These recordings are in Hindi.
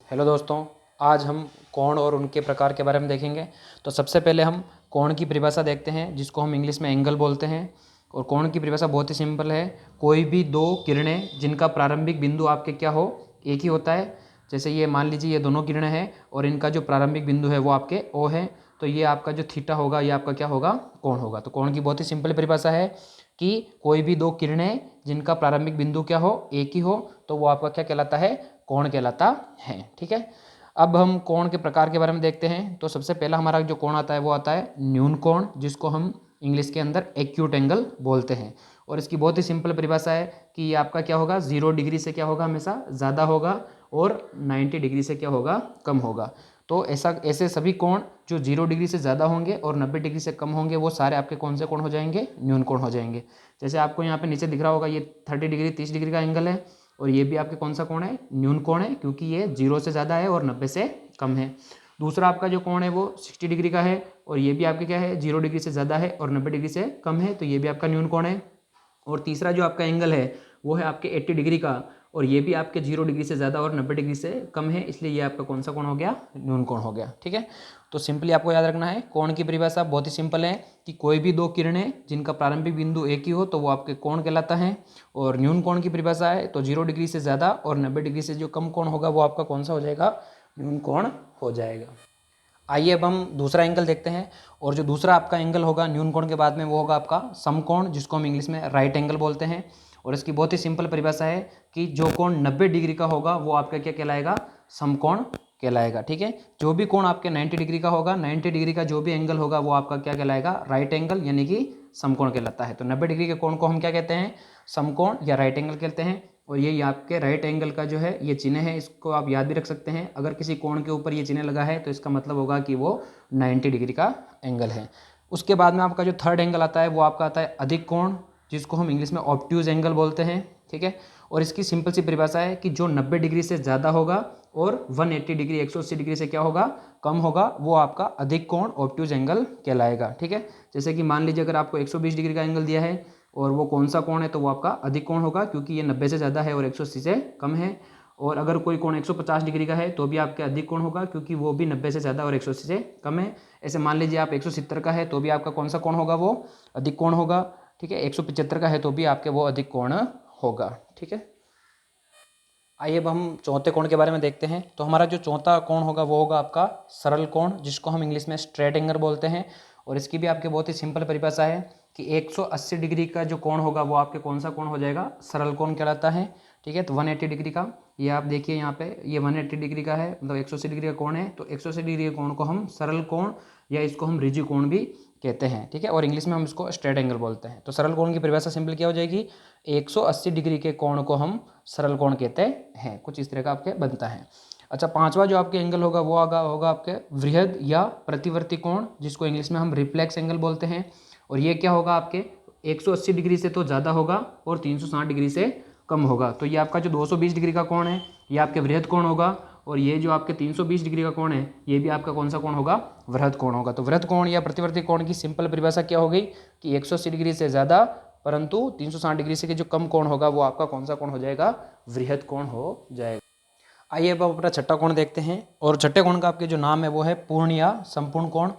हेलो दोस्तों, आज हम कोण और उनके प्रकार के बारे में देखेंगे। तो सबसे पहले हम कोण की परिभाषा देखते हैं, जिसको हम इंग्लिश में एंगल बोलते हैं। और कोण की परिभाषा बहुत ही सिंपल है। कोई भी दो किरणें जिनका प्रारंभिक बिंदु आपके क्या हो, एक ही होता है। जैसे ये मान लीजिए ये दोनों किरणें हैं और इनका जो प्रारंभिक बिंदु है वो आपके ओ है, तो ये आपका जो थीटा होगा ये आपका क्या होगा, कोण होगा। तो कोण की बहुत ही सिंपल परिभाषा है कि कोई भी दो किरणें जिनका प्रारंभिक बिंदु क्या हो, एक ही हो, तो वो आपका क्या कहलाता है, कोण कहलाता है। ठीक है। अब हम कोण के प्रकार के बारे में देखते हैं। तो सबसे पहला हमारा जो कोण आता है वो आता है न्यून कोण, जिसको हम इंग्लिश के अंदर एक्यूट एंगल बोलते हैं। और इसकी बहुत ही सिंपल परिभाषा है कि ये आपका क्या होगा, 0 डिग्री से क्या होगा, हमेशा ज़्यादा होगा, और 90 डिग्री से क्या होगा, कम होगा। तो ऐसे सभी कोण जो 0 डिग्री से ज़्यादा होंगे और 90 डिग्री से कम होंगे वो सारे आपके कौन से कोण हो जाएंगे, न्यून कोण हो जाएंगे। जैसे आपको यहाँ पे नीचे दिख रहा होगा ये 30 डिग्री 30 डिग्री का एंगल है, और ये भी आपके कौन सा कोण है, न्यून कोण है, क्योंकि ये 0 से ज़्यादा है और 90 से कम है। दूसरा आपका जो कोण है वो 60 डिग्री का है, और ये भी आपके क्या है, 0 डिग्री से ज़्यादा है और 90 डिग्री से कम है, तो ये भी आपका न्यून कोण है। और तीसरा जो आपका एंगल है वो है आपके 80 डिग्री का, और ये भी आपके 0 डिग्री से ज़्यादा और 90 डिग्री से कम है, इसलिए ये आपका कौन सा कोण हो गया, न्यून कोण हो गया। ठीक है। तो सिंपली आपको याद रखना है, कोण की परिभाषा बहुत ही सिंपल है कि कोई भी दो किरणें जिनका प्रारंभिक बिंदु एक ही हो तो वो आपके कोण कहलाता है। और न्यून कोण की परिभाषा है तो 0 डिग्री से ज़्यादा और 90 डिग्री से जो कम कोण होगा वो आपका कौन सा हो जाएगा, न्यून कोण हो जाएगा। आइए अब हम दूसरा एंगल देखते हैं। और जो दूसरा आपका एंगल होगा न्यून कोण के बाद में वो होगा आपका समकोण, जिसको हम इंग्लिश में राइट एंगल बोलते हैं। और इसकी बहुत ही सिंपल परिभाषा है कि जो कोण 90 डिग्री का होगा वो आपका क्या कहलाएगा, समकोण कहलाएगा। ठीक है। जो भी कोण आपके 90 डिग्री का होगा, 90 डिग्री का जो भी एंगल होगा वो आपका क्या कहलाएगा, राइट एंगल, यानी कि समकोण कहलाता है। तो 90 डिग्री के कोण को हम क्या कहते हैं, समकोण या राइट एंगल कहते हैं। और ये आपके राइट एंगल का जो है ये चिन्ह है, इसको आप याद भी रख सकते हैं। अगर किसी कोण के ऊपर ये चिन्ह लगा है तो इसका मतलब होगा कि वो 90 डिग्री का एंगल है। उसके बाद में आपका जो थर्ड एंगल आता है वो आपका आता है अधिक कोण, जिसको हम इंग्लिश में ऑब्ट्यूज एंगल बोलते हैं। ठीक है। और इसकी सिंपल सी परिभाषा है कि जो 90 डिग्री से ज़्यादा होगा और 180 डिग्री 180 डिग्री से क्या होगा, कम होगा, वो आपका अधिक कोण ऑब्ट्यूज एंगल कहलाएगा। ठीक है। जैसे कि मान लीजिए अगर आपको 120 डिग्री का एंगल दिया है और वो कौन सा कोण है, तो वो आपका अधिक कोण होगा, क्योंकि ये 90 से ज़्यादा है और 180 से कम है। और अगर कोई कोण 150 डिग्री का है तो भी आपके अधिक कोण होगा, क्योंकि वो भी 90 से ज़्यादा और 180 से कम है। ऐसे मान लीजिए आप 170 का है तो भी आपका कौन सा कोण होगा, वो अधिक कोण होगा। ठीक है। 175 का है तो भी आपके वो अधिक कोण होगा। ठीक है। आइए अब हम चौथे कोण के बारे में देखते हैं। तो हमारा जो चौथा कोण होगा वो होगा आपका सरल कोण, जिसको हम इंग्लिश में स्ट्रेट एंगल बोलते हैं। और इसकी भी आपके बहुत ही सिंपल परिभाषा है कि 180 डिग्री का जो कोण होगा वो आपके कौन सा कोण हो जाएगा, सरल कोण कहलाता है। ठीक है। तो 180 डिग्री का, ये आप देखिए यहाँ पे, ये 180 डिग्री का है, मतलब 180 डिग्री का कोण है। तो 180 डिग्री के कोण को हम सरल कोण या इसको हम रिजी कोण भी कहते हैं। ठीक है। और इंग्लिश में हम इसको स्ट्रेट एंगल बोलते हैं। तो सरल कोण की परिभाषा सिंपल क्या हो जाएगी, 180 डिग्री के कोण को हम सरल कोण कहते हैं। कुछ इस तरह का आपके बनता है। अच्छा, पांचवा जो आपके एंगल होगा वो होगा आपके वृहद या प्रतिवर्ती कोण, जिसको इंग्लिश में हम रिफ्लेक्स एंगल बोलते हैं। और ये क्या होगा, आपके 180 डिग्री से तो ज़्यादा होगा और 360 डिग्री से कम होगा। तो ये आपका जो 220 डिग्री का कोण है ये आपके वृहद कोण होगा, और ये जो आपके 320 डिग्री का कोण है ये भी आपका कौन सा कोण होगा, वृहद कोण होगा। तो वृहद कोण या प्रतिवर्ती कोण की सिंपल परिभाषा क्या हो गई कि 180 डिग्री से ज़्यादा परंतु 360 डिग्री से जो कम कोण होगा वो आपका कौन सा कोण हो जाएगा, वृहद कोण हो जाएगा। आइए अब अपना छठा कोण देखते हैं। और छठे कोण का आपके जो नाम है वो है पूर्ण या संपूर्ण कोण।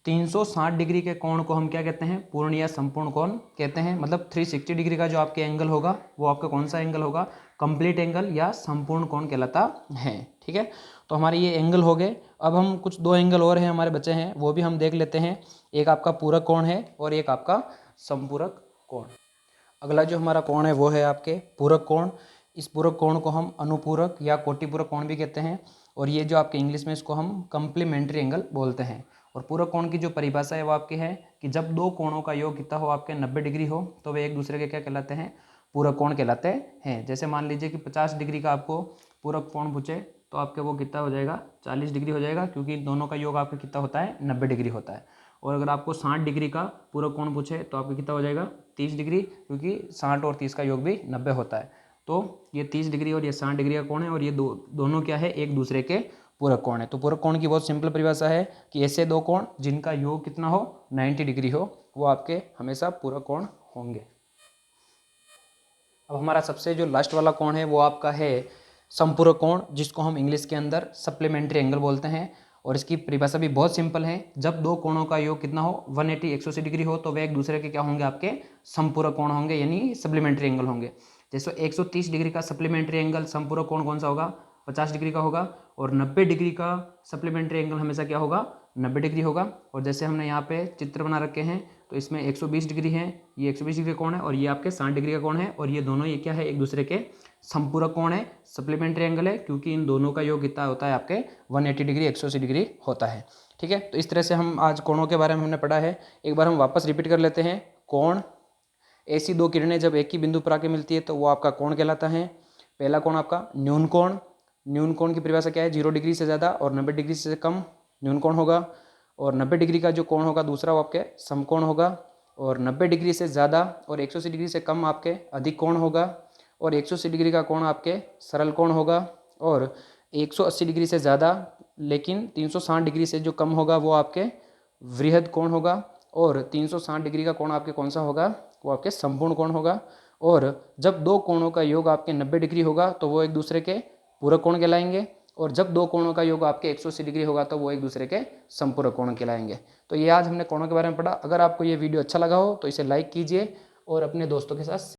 360 डिग्री के कोण को हम क्या कहते हैं, पूर्ण या संपूर्ण कोण कहते हैं। मतलब 360 डिग्री का जो आपके एंगल होगा वो आपका कौन सा एंगल होगा, कंप्लीट एंगल या संपूर्ण कोण कहलाता है। ठीक है। तो हमारे ये एंगल हो गए। अब हम कुछ दो एंगल और हैं हमारे बचे हैं, वो भी हम देख लेते हैं। एक आपका पूरक कोण है और एक आपका संपूरक कोण। अगला जो हमारा कोण है वो है आपके पूरक कोण। इस पूरक कोण को हम अनुपूरक या कोटिपूरक कोण भी कहते हैं। और ये जो आपके इंग्लिश में इसको हम कंप्लीमेंट्री एंगल बोलते हैं। और पूरक कोण की जो परिभाषा है वो आपकी है कि जब दो कोणों का योग कितना हो आपके 90 डिग्री हो तो वे एक दूसरे के क्या कहलाते हैं, पूरक कोण कहलाते हैं। जैसे मान लीजिए कि 50 डिग्री का आपको पूरक कोण पूछे तो आपके वो कितना हो जाएगा, 40 डिग्री हो जाएगा, क्योंकि दोनों का योग आपका कितना होता है, 90 डिग्री होता है। और अगर आपको 60 डिग्री का पूरक कोण पूछे तो आपका कितना हो जाएगा, 30 डिग्री, क्योंकि 60 और 30 का योग भी 90 होता है। तो ये 30 डिग्री और ये 60 डिग्री का कोण है, और ये दोनों क्या है, एक दूसरे के पूरक कोण है। तो पूरक कोण की बहुत सिंपल परिभाषा है कि ऐसे दो कोण जिनका योग कितना हो, 90 डिग्री हो, वो आपके हमेशा पूरक कोण होंगे। अब हमारा सबसे जो लास्ट वाला कोण है वो आपका है संपूरक कोण, जिसको हम इंग्लिश के अंदर सप्लीमेंट्री एंगल बोलते हैं। और इसकी परिभाषा भी बहुत सिंपल है, जब दो कोणों का योग कितना हो 180 180 डिग्री हो तो वे एक दूसरे के क्या होंगे, आपके संपूरक कोण होंगे, यानी सप्लीमेंट्री एंगल होंगे। जैसे 130 डिग्री का सप्लीमेंट्री एंगल संपूरक कोण कौन सा होगा, 50 डिग्री का होगा। और 90 डिग्री का सप्लीमेंट्री एंगल हमेशा क्या होगा, 90 डिग्री होगा। और जैसे हमने यहाँ पे चित्र बना रखे हैं तो इसमें 120 डिग्री है, ये 120 डिग्री का कोण है, और ये आपके 60 डिग्री का कोण है, और ये दोनों ये क्या है, एक दूसरे के संपूरक कोण है, सप्लीमेंट्री एंगल है, क्योंकि इन दोनों का योग कितना होता है, आपके 180 डिग्री 180 डिग्री होता है। ठीक है, तो इस तरह से हम आज कोणों के बारे में हमने पढ़ा है। एक बार हम वापस रिपीट कर लेते हैं। कोण, ऐसी दो किरणें जब एक ही बिंदु पर आके मिलती है तो वो आपका कोण कहलाता है। पहला कोण आपका न्यून कोण, न्यून कोण की परिभाषा क्या है, 0 डिग्री से ज़्यादा और 90 डिग्री से कम न्यून कोण होगा। और 90 डिग्री का जो कोण होगा दूसरा वो आपके समकोण होगा। और 90 डिग्री से ज़्यादा और 180 डिग्री से कम आपके अधिक कोण होगा। और 180 डिग्री का कोण आपके सरल कोण होगा। और 180 डिग्री से ज़्यादा लेकिन 360 डिग्री से जो कम होगा वो आपके वृहद कोण होगा। और 360 डिग्री का कोण आपके कौन सा होगा, वो आपके संपूर्ण कोण होगा। और जब दो कोणों का योग आपके 90 डिग्री होगा तो वो एक दूसरे के पूरक कोण कहलाएंगे। और जब दो कोणों का योग आपके 180 डिग्री होगा तो वो एक दूसरे के संपूरक कोण कहलाएंगे। तो ये आज हमने कोणों के बारे में पढ़ा। अगर आपको ये वीडियो अच्छा लगा हो तो इसे लाइक कीजिए और अपने दोस्तों के साथ